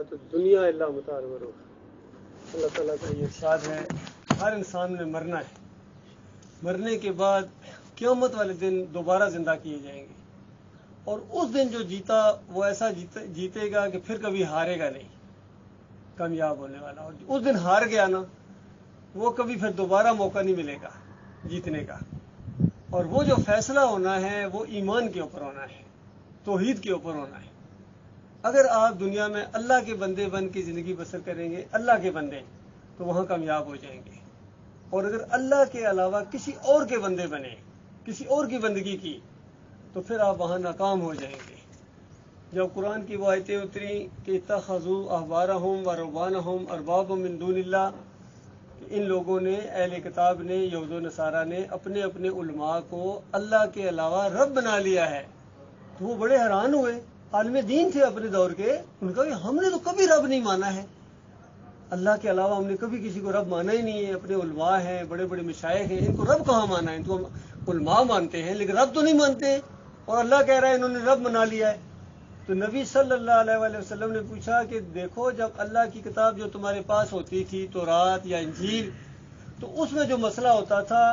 تو دنیا اللہ متعار مرو. اللہ تعالیٰ کا یہ ارشاد ہے ہر انسان نے مرنا ہے. مرنے کے بعد قیامت والے دن دوبارہ زندہ کیے جائیں گے. اور اس دن جو جیتا وہ ایسا جیتے گا کہ پھر کبھی ہارے گا نہیں, کامیاب ہونے والا. اور اس دن ہار گیا نا, وہ کبھی پھر دوبارہ موقع نہیں ملے گا جیتنے کا. اور وہ جو فیصلہ ہونا ہے وہ ایمان کے اوپر ہونا ہے, توحید کے اوپر ہونا ہے. اگر آپ دنیا میں اللہ کے بندے بن کے زندگی بسر کریں گے, اللہ کے بندے, تو وہاں کامیاب ہو جائیں گے. اور اگر اللہ کے علاوہ کسی اور کے بندے بنے, کسی اور کی بندگی کی, تو پھر آپ وہاں ناکام ہو جائیں گے. جب قرآن کی وہ آیتیں اتری کہ اتخذوا احبارہم و رہبانہم اربابا من دون اللہ, ان لوگوں نے, اہل کتاب نے, یہود و نصارہ نے اپنے اپنے علماء کو اللہ کے علاوہ رب بنا لیا ہے. تو وہ بڑے حیران ہوئے. عالم دین تھے اپنے دور کے, ان کا ہم نے تو کبھی رب نہیں مانا ہے, اللہ کے علاوہ ہم نے کبھی کسی کو رب مانا ہی نہیں ہے. اپنے علماء ہیں, بڑے بڑے مشائخ ہیں, ان کو رب کہاں مانا ہے؟ ان کو علماء مانتے ہیں لیکن رب تو نہیں مانتے. اور اللہ کہہ رہا ہے انہوں نے رب بنا لیا ہے. تو نبی صلی اللہ علیہ وآلہ وسلم نے پوچھا کہ دیکھو, جب اللہ کی کتاب جو تمہارے پاس ہوتی تھی, تورات یا انجیل, تو اس میں جو مسئلہ ہوتا تھا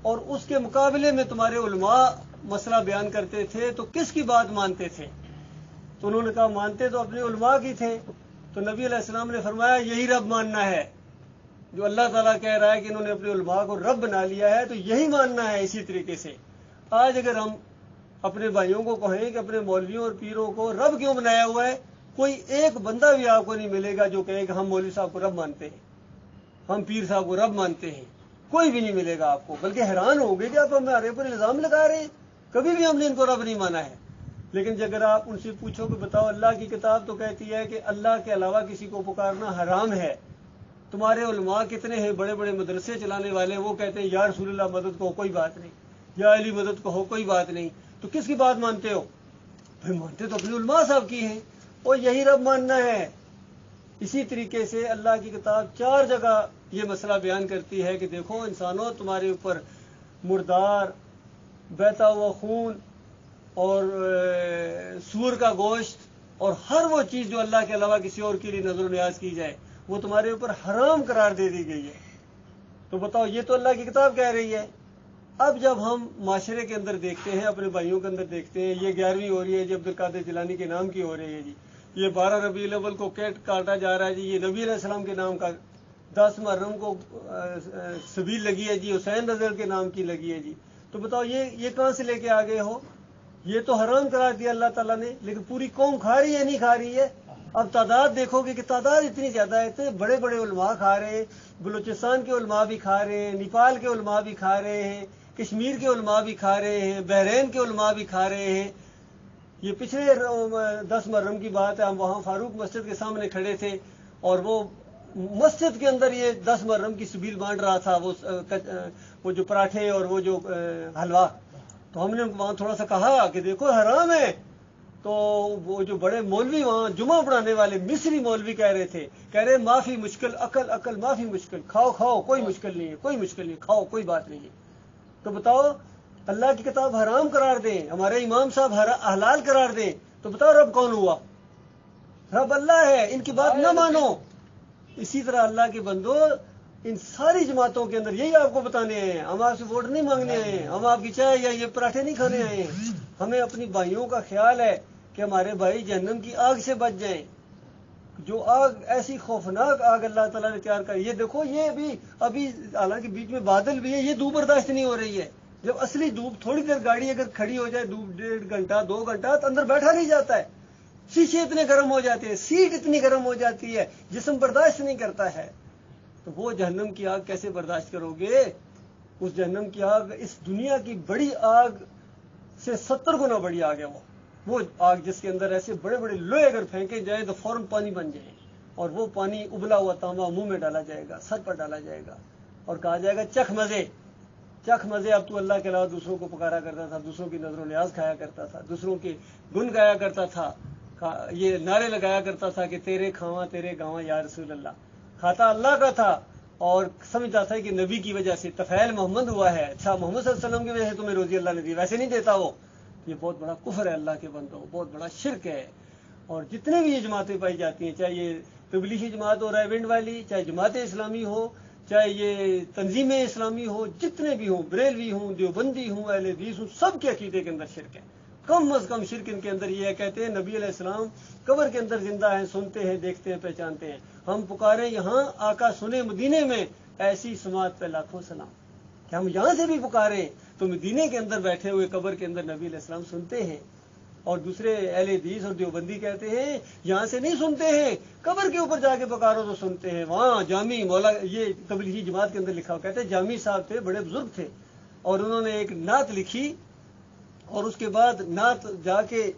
اور اس کے مقابلے میں تمہارے علماء مسئلہ بیان کرتے تھے, تو کس کی بات مانتے تھے؟ تو انہوں نے کہا مانتے تو اپنے علماء کی تھے. تو نبی علیہ السلام نے فرمایا یہی رب ماننا ہے. جو اللہ تعالیٰ کہہ رہا ہے کہ انہوں نے اپنے علماء کو رب بنا لیا ہے, تو یہی ماننا ہے. اسی طریقے سے آج اگر ہم اپنے بھائیوں کو کہیں کہ اپنے مولویوں اور پیروں کو رب کیوں بنایا ہوا ہے, کوئی ایک بندہ بھی آپ کو نہیں ملے گا جو کہے کہ ہم مولوی صاحب کو رب مانتے ہیں, ہم پیر صاحب کو رب مانتے ہیں. کوئی بھی نہیں ملے گا آپ کو. بلکہ حیران ہوں گے کہ آپ ہمارے اوپر الزام لگا رہے ہیں, کبھی بھی ہم نے ان کو رب نہیں مانا ہے. لیکن اگر آپ ان سے پوچھو کہ بتاؤ, اللہ کی کتاب تو کہتی ہے کہ اللہ کے علاوہ کسی کو پکارنا حرام ہے. تمہارے علماء کتنے ہیں بڑے بڑے مدرسے چلانے والے, وہ کہتے ہیں یا رسول اللہ مدد کو کوئی بات نہیں, یا علی مدد کو ہو کوئی بات نہیں. تو کس کی بات مانتے ہو؟ بھائی مانتے تو اپنے علماء صاحب کی ہیں, اور یہی رب ماننا ہے. اسی طریقے سے اللہ کی کتاب 4 جگہ یہ مسئلہ بیان کرتی ہے کہ دیکھو انسانوں, تمہارے اوپر مردار, بہتا ہوا خون اور سور کا گوشت اور ہر وہ چیز جو اللہ کے علاوہ کسی اور کے لیے نظر و نیاز کی جائے, وہ تمہارے اوپر حرام قرار دے دی گئی ہے. تو بتاؤ, یہ تو اللہ کی کتاب کہہ رہی ہے. اب جب ہم معاشرے کے اندر دیکھتے ہیں, اپنے بھائیوں کے اندر دیکھتے ہیں, یہ 11ویں ہو رہی ہے جی عبدالقادر جیلانی کے نام کی ہو رہی ہے جی, یہ 12 ربیع الاول کو کیٹ کاٹا جا رہا ہے جی, یہ نبی علیہ السلام کے نام کا, 10 محرم کو سبیل لگی ہے جی, حسین رضی کے نام کی لگی ہے جی. تو بتاؤ یہ کہاں سے لے کے آ گئے ہو؟ یہ تو حرام قرار دیا اللہ تعالیٰ نے, لیکن پوری قوم کھا رہی ہے نہیں کھا رہی ہے. اب تعداد دیکھو گے کہ تعداد اتنی زیادہ ہے, اتنے بڑے بڑے علماء کھا رہے ہیں, بلوچستان کے علماء بھی کھا رہے ہیں, نیپال کے علماء بھی کھا رہے ہیں, کشمیر کے علماء بھی کھا رہے ہیں, بحرین کے علماء بھی کھا رہے ہیں. یہ پچھلے 10 محرم کی بات ہے, ہم وہاں فاروق مسجد کے سامنے کھڑے تھے, اور وہ مسجد کے اندر یہ 10 محرم کی سبیل بانٹ رہا تھا, وہ جو پراٹھے اور وہ جو حلوہ. تو ہم نے وہاں تھوڑا سا کہا کہ دیکھو حرام ہے. تو وہ جو بڑے مولوی وہاں جمعہ پڑھانے والے مصری مولوی کہہ رہے معافی مشکل, عقل معافی مشکل, کھاؤ کوئی مشکل نہیں ہے, کوئی مشکل نہیں, کھاؤ کوئی بات نہیں ہے. تو بتاؤ, اللہ کی کتاب حرام قرار دیں, ہمارے امام صاحب حلال قرار دیں, تو بتاؤ رب کون ہوا؟ رب اللہ ہے, ان کی بات نہ مانو. اسی طرح اللہ کے بندو, ان ساری جماعتوں کے اندر یہی آپ کو بتانے ہیں, ہم آپ سے ووٹ نہیں مانگنے آئے ہیں, ہم آپ کی چائے یا یہ پراٹھے نہیں کھانے آئے ہیں. ہمیں اپنی بھائیوں کا خیال ہے کہ ہمارے بھائی جہنم کی آگ سے بچ جائیں. جو آگ, ایسی خوفناک آگ اللہ تعالیٰ نے تیار کری. یہ دیکھو, یہ ابھی حالانکہ بیچ میں بادل بھی ہے, یہ دھوپ برداشت نہیں ہو رہی ہے. جب اصلی دھوپ, تھوڑی دیر گاڑی اگر کھڑی ہو جائے, 1.5 گھنٹہ 2 گھنٹہ, تو اندر بیٹھا نہیں جاتا ہے. شیشے اتنے گرم ہو جاتے ہیں, سیٹ اتنی گرم ہو جاتی ہے, جسم برداشت نہیں کرتا ہے. تو وہ جہنم کی آگ کیسے برداشت کرو گے؟ اس جہنم کی آگ اس دنیا کی بڑی آگ سے 70 گنا بڑی آگ ہے. وہ آگ جس کے اندر ایسے بڑے بڑے لوہے اگر پھینکے جائیں تو فوراً پانی بن جائے, اور وہ پانی ابلا ہوا تانبا منہ میں ڈالا جائے گا, سر پر ڈالا جائے گا, اور کہا جائے گا چکھ مزے. اب تو اللہ کے علاوہ دوسروں کو پکارا کرتا تھا, دوسروں کی نظر و نیاز کھایا کرتا تھا, دوسروں کے گن گایا کرتا تھا, یہ نعرے لگایا کرتا تھا کہ تیرے کھاواں تیرے گاواں یا رسول اللہ. کھاتا اللہ کا تھا اور سمجھتا تھا کہ نبی کی وجہ سے طفیل محمد ہوا ہے, اچھا محمد صلی اللہ علیہ وسلم کی وجہ سے تمہیں روزی اللہ نے دی, ویسے نہیں دیتا وہ. یہ بہت بڑا کفر ہے اللہ کے بندوں, بہت بڑا شرک ہے. اور جتنے بھی یہ جماعتیں پائی جاتی ہیں، چاہے یہ تبلیغی جماعت ہو رائے ونڈ والی، چاہے جماعت اسلامی ہو، چاہے یہ تنظیم اسلامی ہو، جتنے بھی ہوں، بریلوی ہوں، دیوبندی ہوں، اہل حدیث ہوں، سب کے عقیدے کے اندر شرک ہے۔ کم از کم شرک ان کے اندر یہ ہے، کہتے ہیں نبی علیہ السلام قبر کے اندر زندہ ہیں، سنتے ہیں، دیکھتے ہیں، پہچانتے ہیں۔ ہم پکارے یہاں آقا سنے مدینے میں، ایسی سماعت پہ لاکھوں سلام۔ کہ ہم یہاں سے بھی پکارے تو مدینے کے اندر بیٹھے ہوئے قبر کے اندر نبی علیہ السلام سنتے ہیں۔ اور دوسرے اہل حدیث اور دیوبندی کہتے ہیں یہاں سے نہیں سنتے ہیں، قبر کے اوپر جا کے پکارو تو سنتے ہیں۔ وہاں جامی مولا، یہ تبلیغی جماعت کے اندر لکھا ہوا، کہتے ہیں جامی صاحب تھے، بڑے بزرگ تھے، اور انہوں نے ایک نعت لکھی، اور اس کے بعد نعت جا کے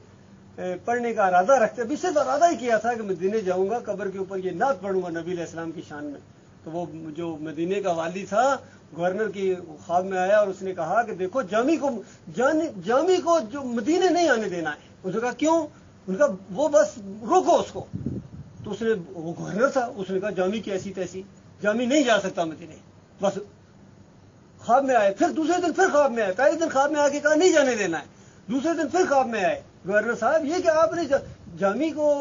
پڑھنے کا ارادہ رکھتے، ابھی صرف ارادہ ہی کیا تھا کہ مدینے جاؤں گا، قبر کے اوپر یہ نعت پڑھوں گا نبی علیہ السلام کی شان میں۔ تو وہ جو مدینے کا والی تھا، گورنر کی خواب میں آیا اور اس نے کہا کہ دیکھو جامی کو جو مدینے نہیں آنے دینا ہے۔ اس نے کہا کیوں؟ ان کا وہ بس روکو اس کو۔ تو اس نے، وہ گورنر تھا، اس نے کہا جامی کی ایسی تیسی، جامی نہیں جا سکتا مدینے، بس خواب میں آئے۔ پھر دوسرے دن پھر خواب میں آئے، پہلے دن خواب میں آ کے کہا نہیں جانے دینا ہے، دوسرے دن پھر خواب میں آئے گورنر صاحب یہ کہ آپ نے جامی کو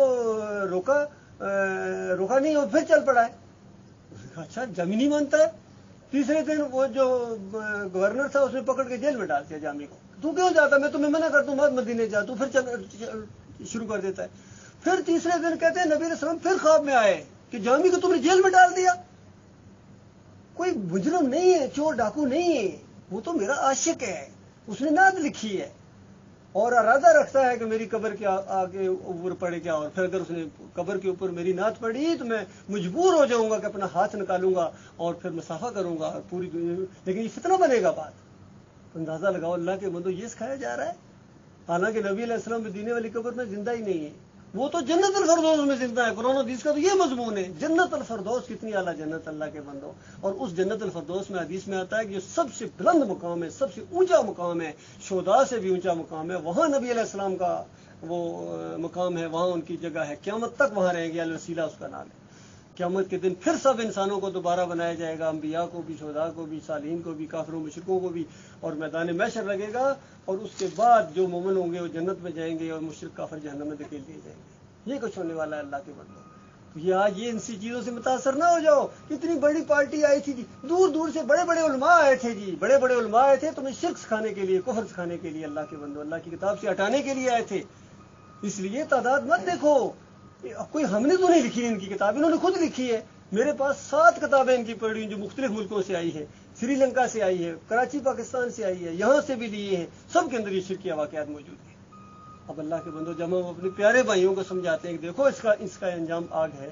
روکا نہیں اور پھر چل پڑا ہے۔ اچھا جامی نہیں مانتا ہے۔ تیسرے دن وہ جو گورنر تھا اس نے پکڑ کے جیل میں ڈال دیا جامی کو، تو کیوں جاتا، میں تمہیں منع کرتا ہوں مت مدینے جا، تو پھر شروع کر دیتا ہے۔ پھر تیسرے دن کہتے ہیں نبی علیہ السلام پھر خواب میں آئے کہ جامی کو تم نے جیل میں ڈال دیا۔ کوئی مجرم نہیں ہے، چور ڈاکو نہیں ہے، وہ تو میرا عاشق ہے، اس نے نعت لکھی ہے اور ارادہ رکھتا ہے کہ میری قبر کے آگے اوپر پڑے کیا، اور پھر اگر اس نے قبر کے اوپر میری نعت پڑھی تو میں مجبور ہو جاؤں گا کہ اپنا ہاتھ نکالوں گا اور پھر مسافہ کروں گا پوری دنیا۔ لیکن یہ فتنہ بنے گا بات، اندازہ لگاؤ اللہ کے بندو، یہ سکھایا جا رہا ہے۔ حالانکہ نبی علیہ السلام مدینے والی قبر میں زندہ ہی نہیں ہے، وہ تو جنت الفردوس میں زندہ ہے۔ قرآن و حدیث کا تو یہ مضمون ہے، جنت الفردوس، کتنی اعلیٰ جنت اللہ کے بندو۔ اور اس جنت الفردوس میں حدیث میں آتا ہے کہ یہ سب سے بلند مقام ہے، سب سے اونچا مقام ہے، شہداء سے بھی اونچا مقام ہے، وہاں نبی علیہ السلام کا وہ مقام ہے، وہاں ان کی جگہ ہے، قیامت تک وہاں رہیں گے، الوسیلہ اس کا نام ہے۔ قیامت کے دن پھر سب انسانوں کو دوبارہ بنایا جائے گا، انبیاء کو بھی، شہداء کو بھی، صالحین کو بھی، کافروں مشرکوں کو بھی، اور میدان محشر لگے گا، اور اس کے بعد جو مومن ہوں گے وہ جنت میں جائیں گے اور مشرک کافر جہنم میں دھکیل دیے جائیں گے۔ یہ کچھ ہونے والا ہے اللہ کے بندوں۔ یہ آج یہ ان سی چیزوں سے متاثر نہ ہو جاؤ۔ کتنی بڑی پارٹی آئی تھی جی، دور دور سے بڑے بڑے علماء آئے تھے جی، بڑے بڑے علماء آئے تھے تمہیں شرک سکھانے کے لیے، کفر سکھانے کے لیے، اللہ کے بندوں، اللہ کی کتاب سے ہٹانے کے لیے آئے تھے۔ اس لیے تعداد مت دیکھو، کوئی ہم نے تو نہیں لکھی ان کی کتاب، انہوں نے خود لکھی ہے۔ میرے پاس 7 کتابیں ان کی پڑھی جو مختلف ملکوں سے آئی ہے، سری لنکا سے آئی ہے، کراچی پاکستان سے آئی ہے، یہاں سے بھی لیے ہیں، سب کے اندر یہ شرکیہ واقعات موجود ہیں۔ اب اللہ کے بندو، جب ہم اپنے پیارے بھائیوں کو سمجھاتے ہیں کہ دیکھو اس کا انجام آگ ہے،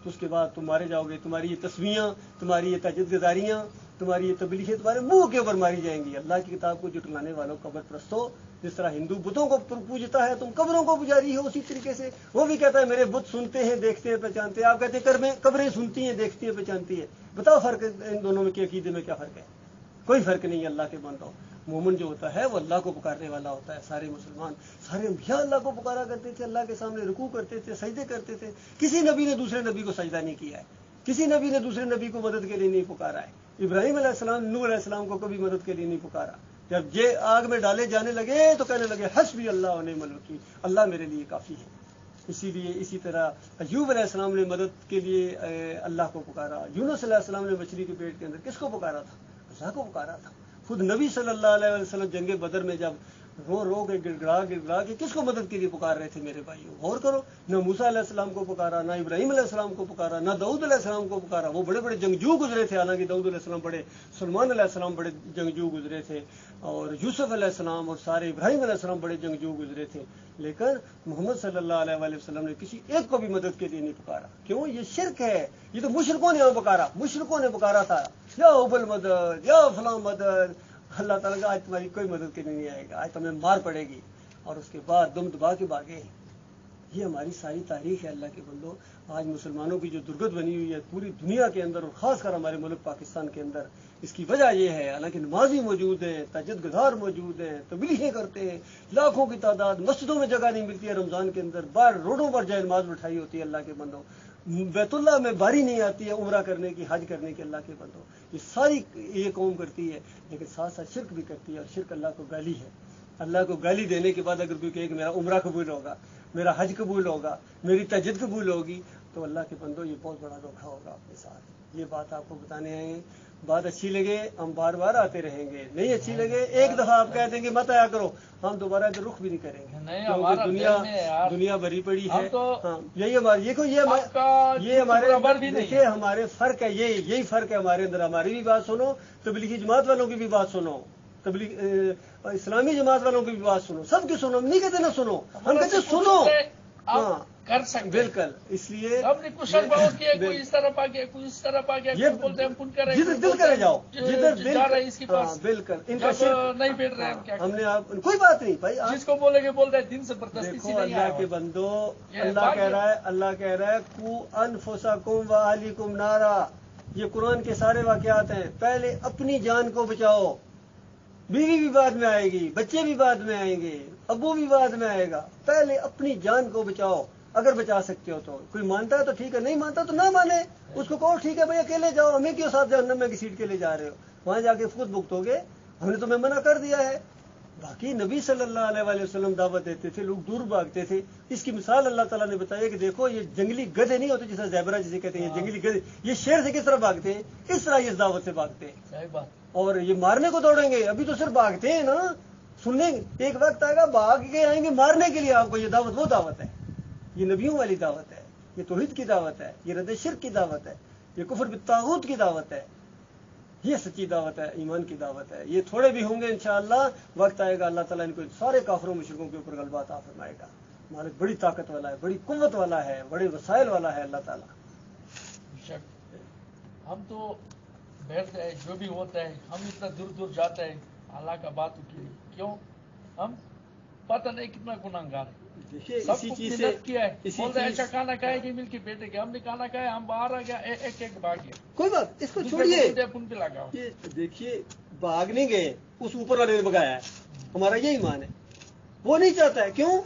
تو اس کے بعد تم مارے جاؤ گے، تمہاری یہ تسمیاں، تمہاری یہ تہجد گزاریاں، تمہاری یہ تبلیغیں تمہارے منہ کے اوپر ماری جائیں گی۔ اللہ کی کتاب کو جھٹلانے والوں، قبر پرستوں، جس طرح ہندو بتوں کو پوجتا ہے، تم قبروں کو پجاری ہو، اسی طریقے سے وہ بھی کہتا ہے میرے بت سنتے ہیں، دیکھتے ہیں، پہچانتے ہیں۔ آپ کہتے ہیں قبریں سنتی ہیں، دیکھتی ہیں، پہچانتی ہیں۔ بتاؤ فرق ان دونوں میں، عقیدے میں کیا فرق ہے؟ کوئی فرق نہیں ہے اللہ کے بندوں۔ مومن جو ہوتا ہے وہ اللہ کو پکارنے والا ہوتا ہے۔ سارے مسلمان، سارے انبیاء اللہ کو پکارا کرتے تھے، اللہ کے سامنے رکوع کرتے تھے، سجدے کرتے تھے۔ کسی نبی نے دوسرے نبی کو سجدہ نہیں کیا ہے، کسی نبی نے دوسرے نبی کو مدد کے لیے نہیں پکارا ہے۔ ابراہیم علیہ السلام، نوح علیہ السلام کو کبھی مدد کے لیے نہیں پکارا۔ جب یہ آگ میں ڈالے جانے لگے تو کہنے لگے حسبی اللہ و نعم الوکیل، اللہ میرے لیے کافی ہے۔ اسی لیے اسی طرح ایوب علیہ السلام نے مدد کے لیے اللہ کو پکارا۔ یونس علیہ السلام نے مچھلی کے پیٹ کے اندر کس کو پکارا تھا؟ اللہ کو پکارا تھا۔ خود نبی صلی اللہ علیہ وسلم جنگ بدر میں جب رو کے گڑگڑا کے کس کو مدد کے لیے پکار رہے تھے میرے بھائیوں؟ غور کرو، نہ موسیٰ علیہ السلام کو پکارا، نہ ابراہیم علیہ السلام کو پکارا، نہ داؤد علیہ السلام کو پکارا۔ وہ بڑے بڑے جنگجو گزرے تھے، حالانکہ داؤد علیہ السلام بڑے، سلمان علیہ السلام بڑے جنگجو گزرے تھے، اور یوسف علیہ السلام اور سارے ابراہیم علیہ السلام بڑے جنگجو گزرے تھے، لیکن محمد صلی اللہ علیہ وآلہ وسلم نے کسی ایک کو بھی مدد کے لیے نہیں پکارا۔ کیوں؟ یہ شرک ہے۔ یہ تو مشرکوں نے پکارا، مشرکوں نے پکارا تھا، یا ابل مدد، یا فلاں مدد۔ اللہ تعالیٰ کا آج تمہاری کوئی مدد کے لیے نہیں آئے گا، آج تمہیں مار پڑے گی، اور اس کے بعد دم دبا کے بھاگے۔ یہ ہماری ساری تاریخ ہے اللہ کے بندو۔ آج مسلمانوں کی جو درگت بنی ہوئی ہے پوری دنیا کے اندر، اور خاص کر ہمارے ملک پاکستان کے اندر، اس کی وجہ یہ ہے، حالانکہ نمازی موجود ہیں، تہجد گزار موجود ہیں، تبلیغیں کرتے ہیں، لاکھوں کی تعداد، مسجدوں میں جگہ نہیں ملتی ہے رمضان کے اندر، باہر روڈوں پر جائے نماز بٹھائی ہوتی ہے اللہ کے بندوں، بیت اللہ میں باری نہیں آتی ہے عمرہ کرنے کی، حج کرنے کی اللہ کے بندوں۔ یہ ساری یہ قوم کرتی ہے، لیکن ساتھ ساتھ شرک بھی کرتی ہے، اور شرک اللہ کو گالی ہے۔ اللہ کو گالی دینے کے بعد اگر کوئی کہے کہ میرا عمرہ قبول ہوگا، میرا حج قبول ہوگا، میری تہجد قبول ہوگی، تو اللہ کے بندو یہ بہت بڑا دھوکہ ہوگا آپ کے ساتھ۔ یہ بات آپ کو بتانے آئے ہیں۔ بات اچھی لگے ہم بار بار آتے رہیں گے، نہیں اچھی لگے ایک دفعہ آپ کہہ دیں گے مت آیا کرو، ہم دوبارہ ادھر رخ بھی نہیں کریں گے، کیونکہ دنیا بھری پڑی ہے۔ ہاں یہی ہماری دیکھو یہ ہمارے دیکھیے ہمارے فرق ہے، یہی فرق ہے ہمارے اندر۔ ہماری بھی بات سنو، تبلیغی جماعت والوں کی بھی بات سنو، اسلامی جماعت والوں کی بھی بات سنو، سب کی سنو، ہم نہیں کہتے نہ سنو، ہم کہتے سنو۔ ہاں کر سکتے بالکل، اس لیے ہم نے کچھ بہت کیا، کوئی اس طرف آ گیا، کوئی اس طرف آ گیا، کوئی بولتے ہیں ہم کن کریں، جدھر دل کرے جاؤ، جدھر دل جا رہے ہیں اس کے پاس، بالکل ان کا نہیں بیٹھ رہے ہم کیا ہم نے آپ کوئی بات نہیں بھائی، جس کو بولے گے بولتے ہیں دن سے زبردستی سے دیکھو نہیں اللہ کے بندو، اللہ کہہ رہا ہے کو انفسکم واہلیکم نارا، یہ قرآن کے سارے واقعات ہیں۔ پہلے اپنی جان کو بچاؤ، بیوی بھی بعد میں آئے گی، بچے بھی بعد میں آئیں گے، ابو بھی بعد میں آئے گا، پہلے اپنی جان کو بچاؤ اگر بچا سکتے ہو تو۔ کوئی مانتا ہے تو ٹھیک ہے، نہیں مانتا تو نہ مانے، اس کو کہو ٹھیک ہے بھائی اکیلے جاؤ، ہمیں کیوں ساتھ جہنم میں گھسیٹ کے لے جا رہے ہو، وہاں جا کے خود بھگتو گے، ہم نے تمہیں منع کر دیا ہے۔ باقی نبی صلی اللہ علیہ وآلہ وسلم دعوت دیتے تھے، لوگ دور بھاگتے تھے۔ اس کی مثال اللہ تعالیٰ نے بتایا کہ دیکھو یہ جنگلی گدھے نہیں ہوتے جیسے زیبرا جسے کہتے ہیں، یہ جنگلی گدھے یہ شیر سے کس طرح بھاگتے ہیں، اس طرح یہ اس دعوت سے بھاگتے ہیں، اور یہ مارنے کو دوڑیں گے۔ ابھی تو صرف بھاگتے ہیں نا، سننے ایک وقت آئے گا بھاگ کے آئیں گے مارنے کے لیے آپ کو۔ یہ دعوت وہ دعوت ہے، یہ نبیوں والی دعوت ہے، یہ توحید کی دعوت ہے، یہ رد شرک کی دعوت ہے، یہ کفر بالطاغوت کی دعوت ہے، یہ سچی دعوت ہے، ایمان کی دعوت ہے۔ یہ تھوڑے بھی ہوں گے انشاءاللہ، وقت آئے گا اللہ تعالیٰ ان کو سارے کافروں مشرکوں کے اوپر غلبہ عطا فرمائے گا۔ مالک بڑی طاقت والا ہے، بڑی قوت والا ہے، بڑے وسائل والا ہے اللہ تعالیٰ۔ ہم تو بیٹھتے ہیں، جو بھی ہوتا ہے ہم اتنا دور دور جاتے ہیں اللہ کا بات کے لیے، کیوں؟ ہم پتہ نہیں کتنا گناہگار ہے، سب کو محنت کیا ہے، بولتے ہیں اچھا کھانا کھائے گی مل کے بیٹھے گے، ہم نے کھانا کھایا، ہم باہر آ گیا، ایک ایک بھاگ گیا، کوئی بات اس کو چھوڑیے، دیکھیے بھاگ نہیں گئے، اس اوپر والے نے بگایا ہے، ہمارا یہ ایمان ہے۔ وہ نہیں چاہتا ہے، کیوں؟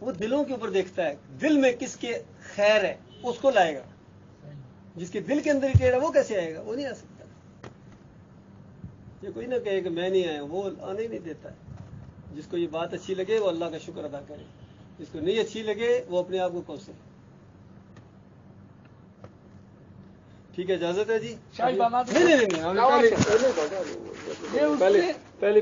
وہ دلوں کے اوپر دیکھتا ہے، دل میں کس کے خیر ہے اس کو لائے گا، جس کے دل کے اندر کیڑا وہ کیسے آئے گا، وہ نہیں آ سکتا۔ یہ کوئی نہ کہے کہ میں نہیں آیا، وہ آنے ہی نہیں دیتا ہے۔ جس کو یہ بات اچھی لگے وہ اللہ کا شکر ادا کرے، جس کو نہیں اچھی لگے وہ اپنے آپ کو کوسے۔ ٹھیک ہے، اجازت ہے جی؟ نہیں پہلی